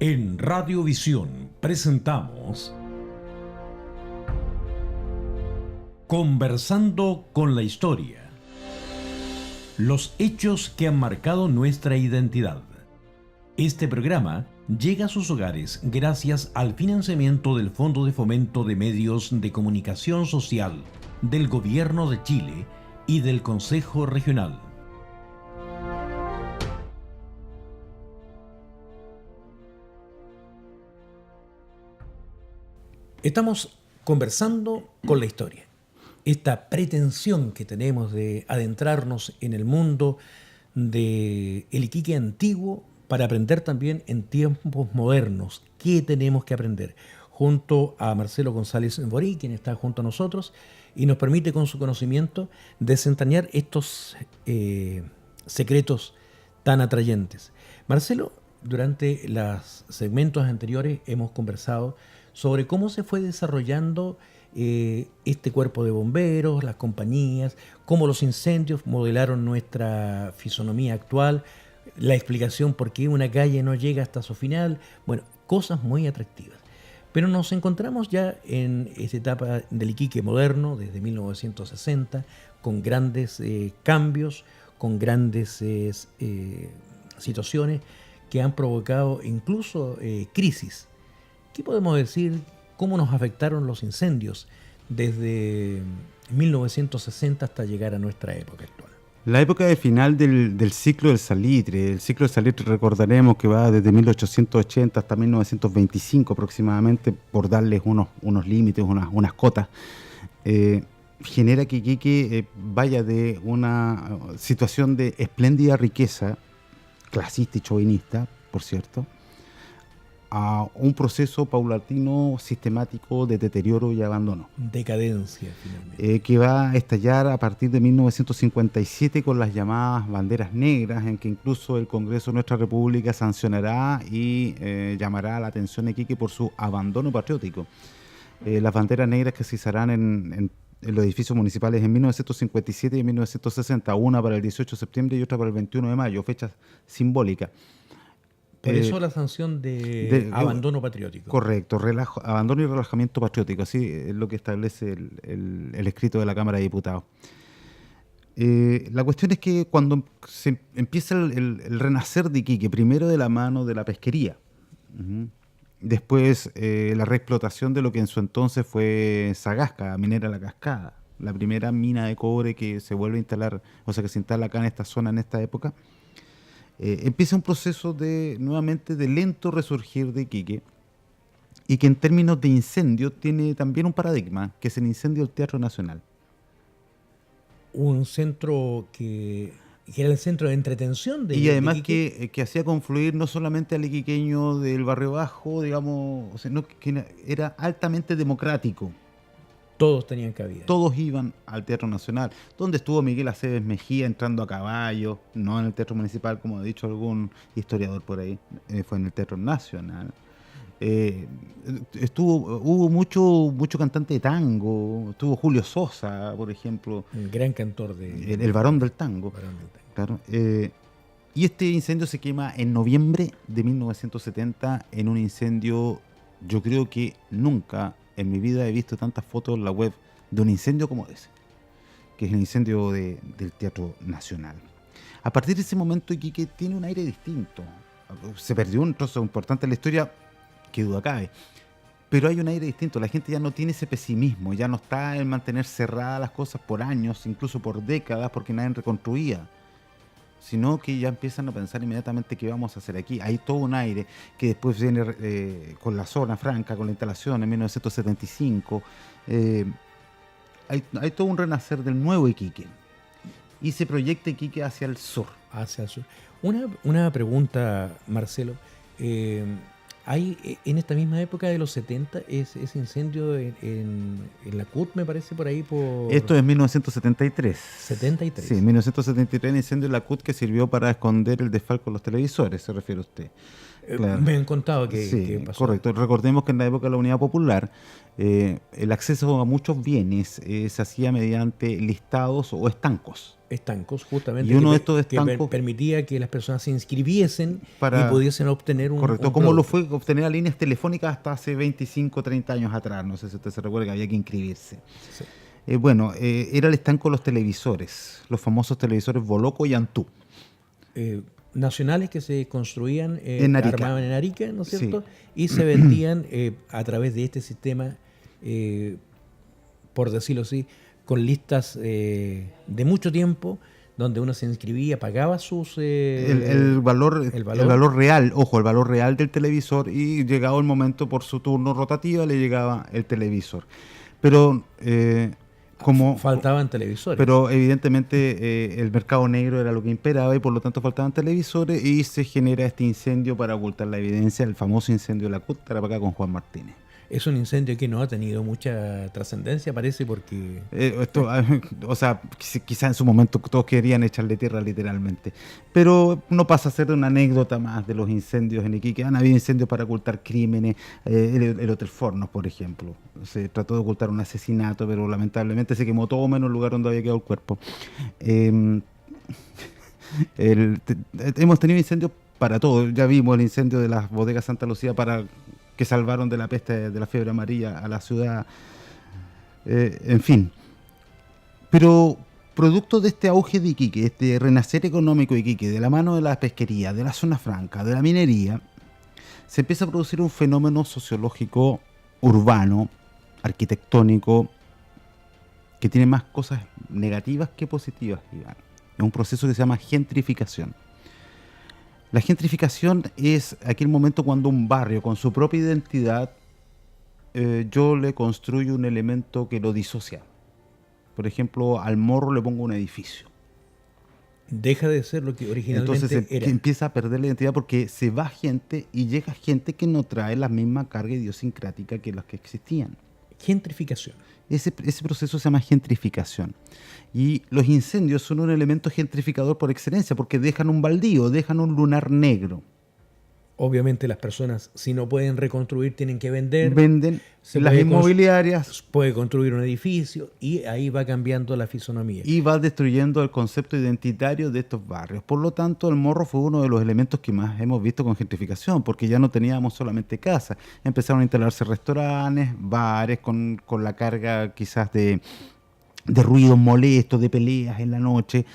En Radiovisión presentamos Conversando con la Historia. Los hechos que han marcado nuestra identidad. Este programa llega a sus hogares gracias al financiamiento del Fondo de Fomento de Medios de Comunicación Social del Gobierno de Chile y del Consejo Regional. Estamos conversando con la historia. Esta pretensión que tenemos de adentrarnos en el mundo del Iquique antiguo para aprender también en tiempos modernos. ¿Qué tenemos que aprender? Junto a Marcelo González Borí, quien está junto a nosotros y nos permite con su conocimiento desentrañar estos secretos tan atrayentes. Marcelo, durante los segmentos anteriores hemos conversado sobre cómo se fue desarrollando este cuerpo de bomberos, las compañías, cómo los incendios modelaron nuestra fisonomía actual, la explicación por qué una calle no llega hasta su final, bueno, cosas muy atractivas. Pero nos encontramos ya en esta etapa del Iquique moderno, desde 1960, con grandes cambios, con grandes situaciones que han provocado incluso crisis. ¿Qué podemos decir? ¿Cómo nos afectaron los incendios desde 1960 hasta llegar a nuestra época actual? La época de final del ciclo del salitre. El ciclo del salitre recordaremos que va desde 1880 hasta 1925 aproximadamente, por darles unos límites, unas cotas. Genera que Iquique vaya de una situación de espléndida riqueza, clasista y chauvinista, por cierto, a un proceso paulatino, sistemático de deterioro y abandono. Decadencia, finalmente. Que va a estallar a partir de 1957 con las llamadas banderas negras, en que incluso el Congreso de nuestra República sancionará y llamará la atención a Iquique por su abandono patriótico. Las banderas negras que se izarán en los edificios municipales en 1957 y 1960, una para el 18 de septiembre y otra para el 21 de mayo, fechas simbólicas. Por eso la sanción de abandono patriótico. Correcto, abandono y relajamiento patriótico, así es lo que establece el escrito de la Cámara de Diputados. La cuestión es que cuando se empieza el renacer de Iquique, primero de la mano de la pesquería, después la reexplotación de lo que en su entonces fue Sagasca, Minera La Cascada, la primera mina de cobre que se vuelve a instalar, o sea que se instala acá en esta zona en esta época. Empieza un proceso nuevamente de lento resurgir de Iquique, y que en términos de incendio tiene también un paradigma, que es el incendio del Teatro Nacional. Un centro que era el centro de entretención de y además de que hacía confluir no solamente al iquiqueño del barrio bajo, digamos, sino que era altamente democrático. Todos tenían cabida. Todos iban al Teatro Nacional, donde estuvo Miguel Aceves Mejía entrando a caballo, no en el Teatro Municipal, como ha dicho algún historiador por ahí, fue en el Teatro Nacional. Hubo mucho cantante de tango, estuvo Julio Sosa, por ejemplo. El gran cantor el varón del tango. Claro. Y este incendio se quema en noviembre de 1970 en un incendio, yo creo que nunca en mi vida he visto tantas fotos en la web de un incendio como ese, que es el incendio del Teatro Nacional. A partir de ese momento Iquique tiene un aire distinto. Se perdió un trozo importante en la historia, que duda cabe, pero hay un aire distinto. La gente ya no tiene ese pesimismo, ya no está en mantener cerradas las cosas por años, incluso por décadas, porque nadie reconstruía, sino que ya empiezan a pensar inmediatamente qué vamos a hacer aquí. Hay todo un aire que después viene con la zona franca, con la instalación en 1975. Hay todo un renacer del nuevo Iquique y se proyecta Iquique hacia el sur. Hacia el sur. Una pregunta, Marcelo. Hay en esta misma época de los 70 ese incendio en la CUT, me parece, por ahí por... Esto es 1973. 73. Sí, 1973 el incendio en la CUT, que sirvió para esconder el desfalco de los televisores, se refiere usted. Claro. Me han contado que, Sí, que pasó. correcto. Recordemos que en la época de la Unidad Popular el acceso a muchos bienes se hacía mediante listados o estancos. Estancos, justamente, Y uno de que, estos que estancos permitía que las personas se inscribiesen y para... pudiesen obtener un Correcto, un como lo producto. fue obtener líneas telefónicas hasta hace 25, 30 años atrás. No sé si usted se recuerda que había que inscribirse. Sí. Era el estanco de los televisores, los famosos televisores Boloco y Antú. Nacionales que se construían, En Arica. armaban en Arica, ¿no es Sí. cierto? Y se vendían a través de este sistema, por decirlo así, con listas de mucho tiempo, donde uno se inscribía, pagaba sus... El valor real, ojo, el valor real del televisor, y llegado el momento por su turno rotativa le llegaba el televisor. Pero faltaban televisores. pero evidentemente el mercado negro era lo que imperaba y por lo tanto faltaban televisores y se genera este incendio para ocultar la evidencia, el famoso incendio de la CUT, Tarapacá con Juan Martínez. Es un incendio que no ha tenido mucha trascendencia, parece, porque... Quizá en su momento todos querían echarle tierra literalmente, pero no pasa a ser una anécdota más de los incendios en Iquique. Han habido incendios para ocultar crímenes, el Hotel Fornos, por ejemplo. Se trató de ocultar un asesinato, pero lamentablemente se quemó todo menos el lugar donde había quedado el cuerpo. Hemos tenido incendios para todo. Ya vimos el incendio de las bodegas Santa Lucía que salvaron de la peste de la fiebre amarilla a la ciudad, en fin. Pero producto de este auge de Iquique, este renacer económico de Iquique, de la mano de la pesquería, de la zona franca, de la minería, se empieza a producir un fenómeno sociológico urbano, arquitectónico, que tiene más cosas negativas que positivas, Iván. Es un proceso que se llama gentrificación. La gentrificación es aquel momento cuando un barrio con su propia identidad yo le construyo un elemento que lo disocia. Por ejemplo, al Morro le pongo un edificio. Deja de ser lo que originalmente Entonces era. empieza a perder la identidad porque se va gente y llega gente que no trae la misma carga idiosincrática que las que existían. Gentrificación. Ese proceso se llama gentrificación. Y los incendios son un elemento gentrificador por excelencia porque dejan un baldío, dejan un lunar negro. Obviamente las personas, si no pueden reconstruir, tienen que vender. Venden las inmobiliarias. Puede construir un edificio y ahí va cambiando la fisonomía. Y va destruyendo el concepto identitario de estos barrios. Por lo tanto, el Morro fue uno de los elementos que más hemos visto con gentrificación, porque ya no teníamos solamente casas. Empezaron a instalarse restaurantes, bares, con la carga quizás de ruidos molestos, de peleas en la noche,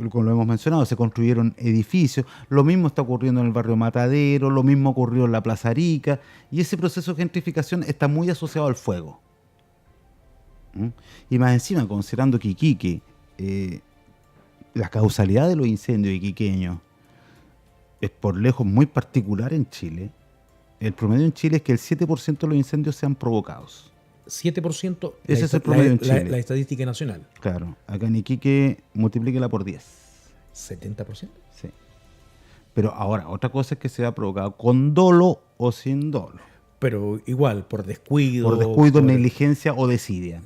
como lo hemos mencionado, se construyeron edificios. Lo mismo está ocurriendo en el barrio Matadero, lo mismo ocurrió en la Plaza Arica, y ese proceso de gentrificación está muy asociado al fuego. Y más encima, considerando que Iquique, la causalidad de los incendios iquiqueños es por lejos muy particular en Chile. El promedio en Chile es que el 7% de los incendios sean provocados. 7%, ese es el promedio en Chile. La estadística nacional. Claro, acá en Iquique multiplíquela por 10. 70%. Sí. Pero ahora, otra cosa es que sea provocado con dolo o sin dolo. Pero igual, por descuido. Por descuido, negligencia o desidia.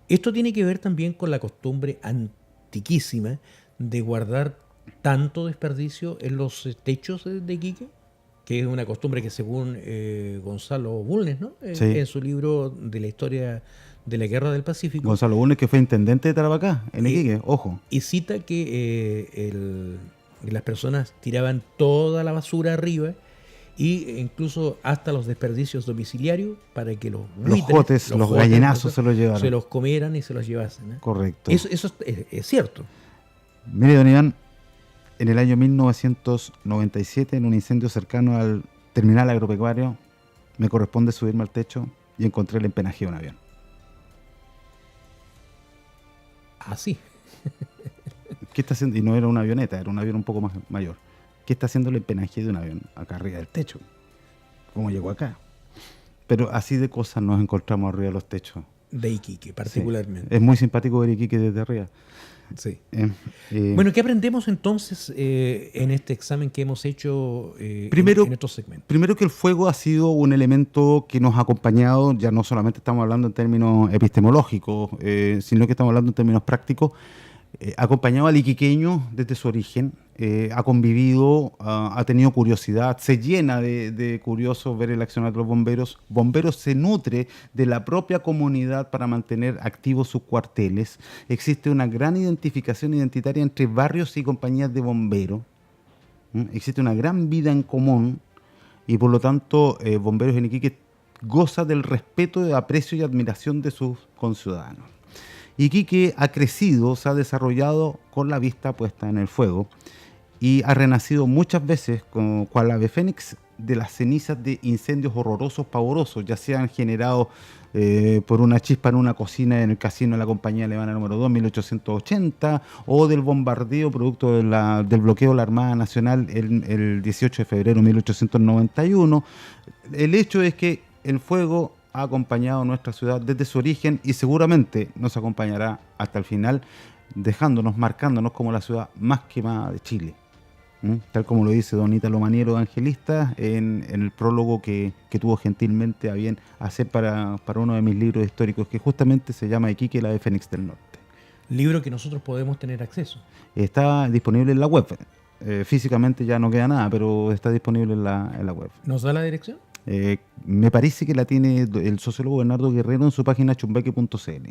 Esto tiene que ver también con la costumbre antiquísima de guardar tanto desperdicio en los techos de Iquique, que es una costumbre que según Gonzalo Bulnes, ¿no? Sí. En su libro de la historia de la Guerra del Pacífico. Gonzalo Bulnes, que fue intendente de Tarapacá, en Iquique, ojo. Y cita que las personas tiraban toda la basura arriba y incluso hasta los desperdicios domiciliarios para que los jotes, los gallinazos se los llevaran. Se los comieran y se los llevasen, ¿eh? Correcto. Eso es cierto. Mire, don Iván, en el año 1997, en un incendio cercano al terminal agropecuario, me corresponde subirme al techo y encontré el empenaje de un avión. Ah, sí. ¿Qué está haciendo? Y no era una avioneta, era un avión un poco más mayor. ¿Qué está haciendo el empenaje de un avión acá arriba del techo? ¿Cómo llegó acá? Pero así de cosas nos encontramos arriba de los techos. De Iquique, particularmente. Sí. Es muy simpático ver Iquique desde arriba. Sí. Bueno, ¿qué aprendemos entonces en este examen que hemos hecho en estos segmentos? Primero que el fuego ha sido un elemento que nos ha acompañado, ya no solamente estamos hablando en términos epistemológicos, sino que estamos hablando en términos prácticos, acompañado al iquiqueño desde su origen, ha convivido, ha tenido curiosidad, se llena de curiosos ver el accionar de los bomberos. Bomberos se nutre de la propia comunidad para mantener activos sus cuarteles. Existe una gran identificación identitaria entre barrios y compañías de bomberos. Existe una gran vida en común y por lo tanto Bomberos en Iquique goza del respeto, aprecio y admiración de sus conciudadanos. Iquique ha crecido, se ha desarrollado con la vista puesta en el fuego y ha renacido muchas veces, cual ave fénix, de las cenizas de incendios horrorosos, pavorosos, ya sean generados por una chispa en una cocina en el casino de la compañía alemana número 2 en 1880, o del bombardeo producto del bloqueo de la Armada Nacional el 18 de febrero de 1891. El hecho es que el fuego ha acompañado a nuestra ciudad desde su origen y seguramente nos acompañará hasta el final, dejándonos, marcándonos como la ciudad más quemada de Chile. Tal como lo dice don Ítalo Maniero, evangelista, en el prólogo que tuvo gentilmente a bien hacer para uno de mis libros históricos, que justamente se llama Iquique, la ave fénix del norte. Libro que nosotros podemos tener acceso. Está disponible en la web. Físicamente ya no queda nada, pero está disponible en la web. ¿Nos da la dirección? Me parece que la tiene el sociólogo Bernardo Guerrero en su página chumbeque.cl.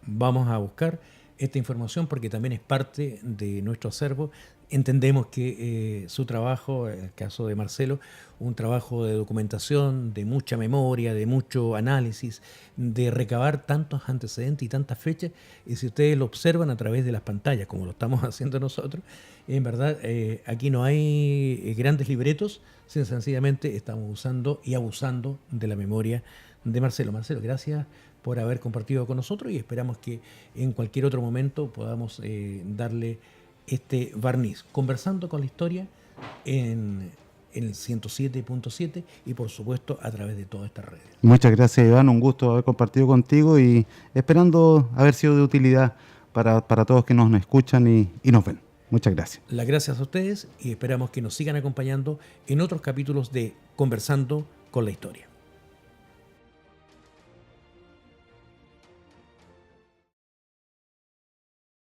Vamos a buscar esta información porque también es parte de nuestro acervo. Entendemos que su trabajo, en el caso de Marcelo, un trabajo de documentación, de mucha memoria, de mucho análisis, de recabar tantos antecedentes y tantas fechas, y si ustedes lo observan a través de las pantallas, como lo estamos haciendo nosotros, en verdad aquí no hay grandes libretos, sencillamente estamos usando y abusando de la memoria de Marcelo. Marcelo, gracias por haber compartido con nosotros y esperamos que en cualquier otro momento podamos darle este barniz, conversando con la historia en el 107.7 y por supuesto a través de todas estas redes. Muchas gracias, Iván, un gusto haber compartido contigo y esperando haber sido de utilidad para todos que nos escuchan y nos ven. Muchas gracias. Las gracias a ustedes y esperamos que nos sigan acompañando en otros capítulos de Conversando con la Historia.